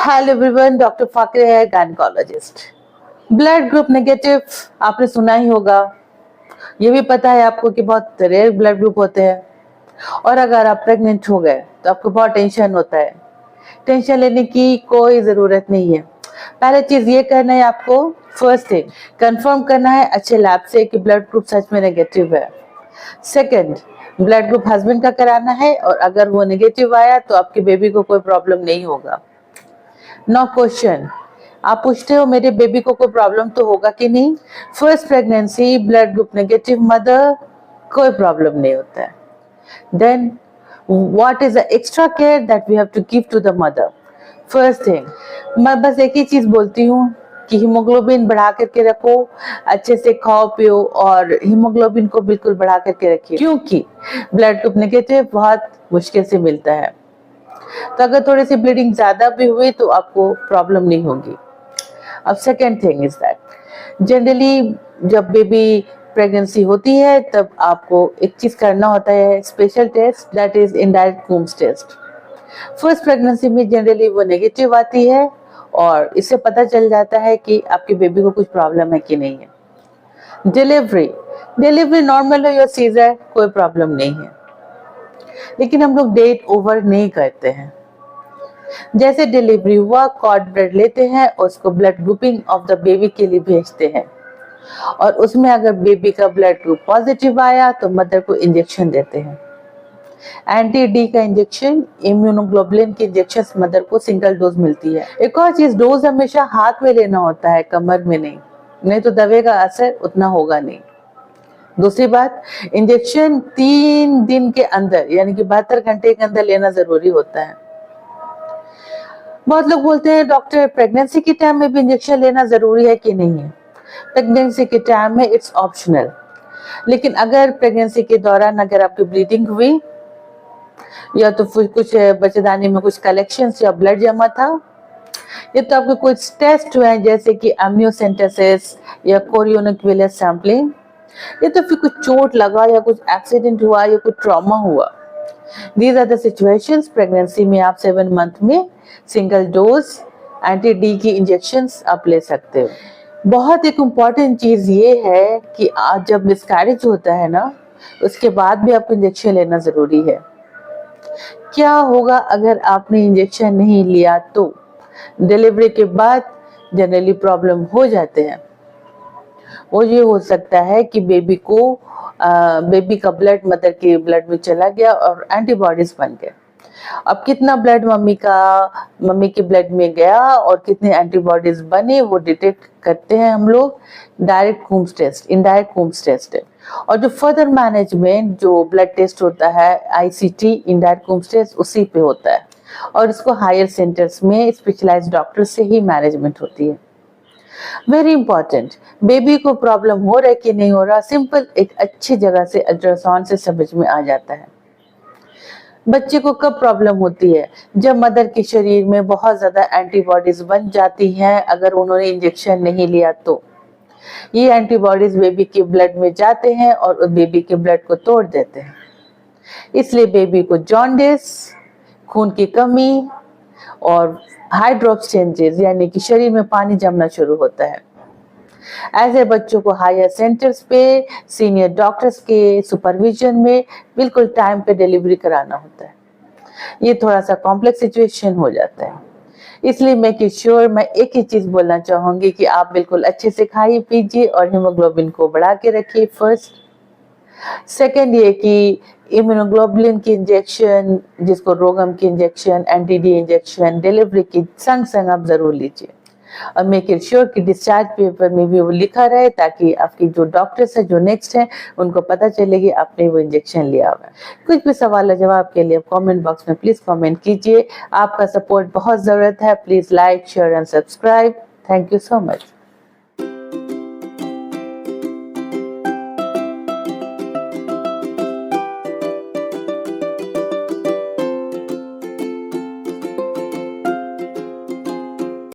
Hello everyone, doctor फाकरे है, gynaecologist. Blood group negative आपने सुना ही होगा। ये भी पता है आपको कि बहुत रेयर ब्लड ग्रुप होते हैं, और अगर आप प्रेग्नेंट हो गए तो आपको बहुत टेंशन होता है। टेंशन लेने की कोई ज़रूरत नहीं है। पहले चीज़ ये करना है आपको, फर्स्ट थिंग कंफर्म करना है अच्छे लैब से कि ब्लड ग्रुप सच में नेगेटिव है। सेकंड, ब्लड ग्रुप हस्बैंड का कराना है, और अगर वो नेगेटिव आया तो आपके बेबी को कोई प्रॉब्लम नहीं होगा। नो क्वेश्चन, आप पूछते हो मेरे बेबी को कोई प्रॉब्लम तो होगा कि नहीं। First pregnancy blood group negative mother, कोई प्रॉब्लम नहीं होता है। Then what is the extra care that we have to give to the mother. First thing, मैं बस एक ही चीज बोलती हूँ कि हीमोग्लोबिन बढ़ा करके रखो, अच्छे से खाओ पियो, और हीमोग्लोबिन को बिल्कुल बढ़ा करके रखिए, क्योंकि ब्लड ग्रुप नेगेटिव बहुत मुश्किल से मिलता है। तो अगर थोड़ी सी ब्लीडिंग ज्यादा भी हुई तो आपको प्रॉब्लम नहीं होगी। अब second thing is that generally जब बेबी प्रेगनेंसी होती है तब आपको एक चीज करना होता है, special test, that is indirect Coombs test. First pregnancy में जनरली वो नेगेटिव आती है, और इससे पता चल जाता है कि आपके बेबी को कुछ प्रॉब्लम है कि नहीं है। डिलीवरी नॉर्मल हो या सीजर, कोई प्रॉब्लम नहीं है, लेकिन हम लोग डेट ओवर नहीं करते हैं। जैसे डिलीवरी हुआ, कॉर्ड ब्लड लेते हैं और उसको blood grouping of the baby के लिए भेजते हैं, और उसमें अगर बेबी का ब्लड ग्रुप पॉजिटिव आया तो मदर को इंजेक्शन देते हैं। एंटी डी का इंजेक्शन, इम्यूनोग्लोबुलिन के इंजेक्शन मदर को सिंगल डोज मिलती है। एक और चीज, डोज हमेशा हाथ में लेना होता है, कमर में नहीं तो दवा का असर उतना होगा नहीं। दूसरी बात, इंजेक्शन 3 दिन के अंदर यानी कि 72 घंटे के अंदर लेना जरूरी होता है। बहुत लोग बोलते हैं डॉक्टर प्रेगनेंसी के टाइम में भी इंजेक्शन लेना जरूरी है कि नहीं है। प्रेगनेंसी के टाइम में इट्स ऑप्शनल, लेकिन अगर प्रेगनेंसी के दौरान अगर आपकी ब्लीडिंग हुई या तो कुछ बच्चेदानी में कुछ कलेक्शंस या ब्लड जमा था, या तो आपके कुछ टेस्ट हुए हैं जैसे कि एम्नियोसेंटेसिस या कोरियोनिक विलियस सैंपलिंग, या तो फिर कुछ चोट लगा या कुछ एक्सीडेंट हुआ या कुछ ट्रॉमा हुआ, these are the situations pregnancy में आप 7 मंथ में सिंगल डोज एंटी डी की इंजेक्शंस आप ले सकते हो। बहुत एक इम्पॉर्टेंट चीज ये है कि आज जब मिसकैरेज होता है ना, उसके बाद भी आपको इंजेक्शन लेना जरूरी है। क्या होगा अगर आपने इंजेक्शन नहीं लिया तो डिलीवरी के बाद जनरली प्रॉब्लम हो जाते हैं। वो ये हो सकता है कि बेबी का ब्लड मदर के ब्लड में चला गया और एंटीबॉडीज बन गए। अब कितना ब्लड मम्मी के ब्लड में गया और कितने एंटीबॉडीज बने, वो डिटेक्ट करते हैं हम लोग direct Coombs test, indirect Coombs test है। और जो फर्दर मैनेजमेंट जो ब्लड टेस्ट होता है ICT, इनडायरेक्ट कूम्स टेस्ट, उसी पे होता है, और इसको हायर सेंटर्स में स्पेशलाइज्ड डॉक्टर से ही मैनेजमेंट होती है। वेरी इंपॉर्टेंट, बेबी को प्रॉब्लम हो रहा है कि नहीं हो रहा, सिंपल एक अच्छी जगह से अल्ट्रासाउंड से समझ में आ जाता है। बच्चे को कब प्रॉब्लम होती है? जब मदर के शरीर में बहुत ज्यादा एंटीबॉडीज बन जाती हैं, अगर उन्होंने इंजेक्शन नहीं लिया तो ये एंटीबॉडीज बेबी के ब्लड में जाते हैं और उस बेबी के ब्लड को तोड़ देते हैं। इसलिए बेबी को जॉन्डिस, खून की कमी और हाइड्रोप्स चेंजेस यानी कि शरीर में पानी जमना शुरू होता है। ऐसे बच्चों को हायर सेंटर्स पे सीनियर डॉक्टर्स के सुपरविजन में बिल्कुल टाइम पे डिलीवरी कराना होता है। ये थोड़ा सा कॉम्प्लेक्स सिचुएशन हो जाता है, इसलिए मैं एक ही चीज बोलना चाहूंगी कि आप बिल्कुल अच्छे से खाइए पीजिए और हीमोग्लोबिन को बढ़ा के रखिए फर्स्ट। सेकेंड ये कि इम्यूनोग्लोबुलिन की इंजेक्शन, जिसको रोगम की injection, anti D injection delivery की संग संग आप जरूर लीजिए, और मेक इट श्योर कि डिस्चार्ज पेपर में भी वो लिखा रहे, ताकि आपकी जो डॉक्टर्स है जो नेक्स्ट है उनको पता चले कि आपने वो इंजेक्शन लिया हुआ है। कुछ भी सवाल जवाब के लिए कमेंट बॉक्स में प्लीज कमेंट कीजिए। आपका सपोर्ट बहुत जरूरत है। Please like, share and subscribe. Thank you so much.